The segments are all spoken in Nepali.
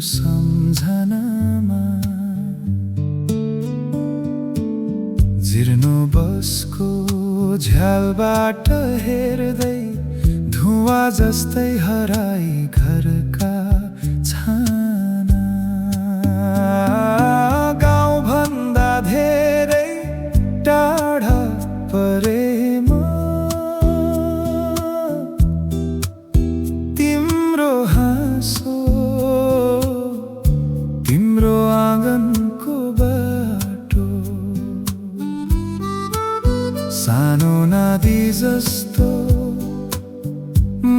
सम्झनामा जीर्णो बसको झ्यालबाट हेर्दै धुवा जस्तै हराई घरका छाना। गाउँ भन्दा धेरै टाढा परेमा तिम्रो हाँसो तिम्रो आँगनको बाटो सानो नदी जस्तो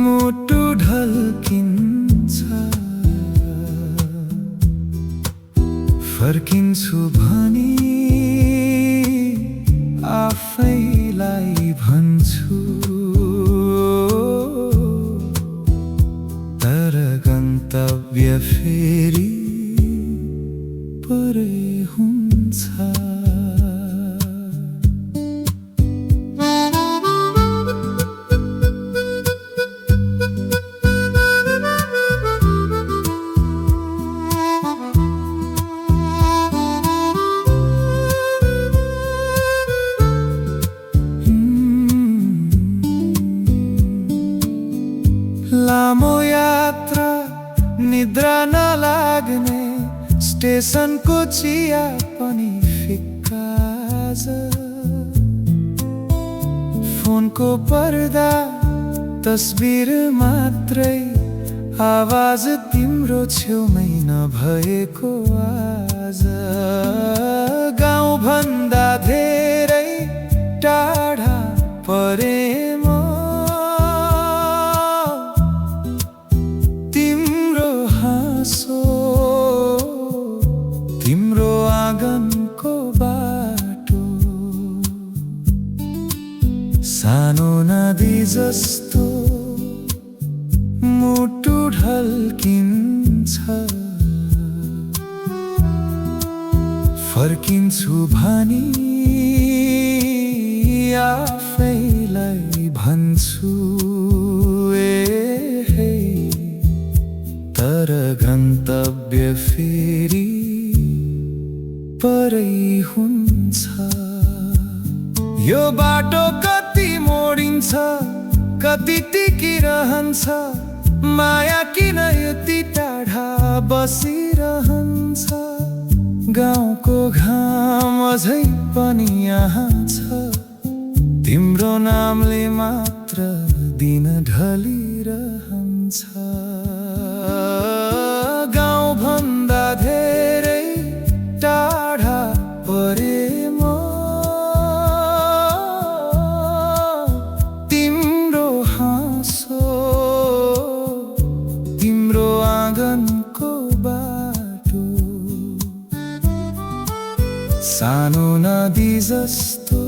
मुटु ढल्किन्छ। फर्किन्छु भनी आफैलाई भन्छु, तर गन्तव्य फेरि परै हुन्छ। लामो यात्रा निद्रा नलाग्ने स्टेसनको चिया पनि फिक्का आज। फोनको पर्दा तस्बिर मात्रै आवाज तिम्रो छेउमै नभएको आज। गाउँ भन्दा धेरै टाढा परेमा तिम्रो आँगनको बाटो सानो नदी जस्तो मुटु ढल्किन्छ। फर्किन्छु भनी आफैलाई भन्छु, तर गन्तव्य फेरि परै हुन्छ। यो बाटो कति मोडिन्छ, कति टिकिरहन्छ, माया किन यति टाढा बसिरहन्छ। गाउँको घाम अझै पनि यहाँ छ, तिम्रो नामले मात्र दिन ढलिरहन्छ। गाउँ भन्दा धेरै टाढा परेमा तिम्रो हाँसो तिम्रो आँगनको बाटो सानो नदी जस्तो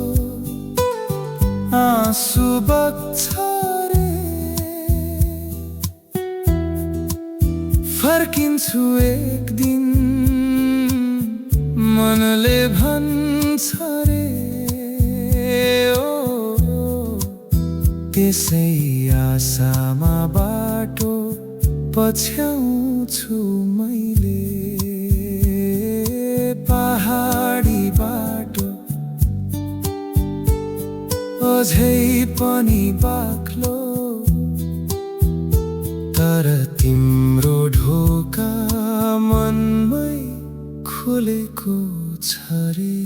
आँसु बग्छ रे। फर्किन्छु एक दिन मनले भन्छ रे, त्यसै आशामा बाटो पछ्याउँछु मैले। पहाडी बाटो अझै पनि बाक्लो, तर तिम्रो ढोका मनमै खुलेको छ रे।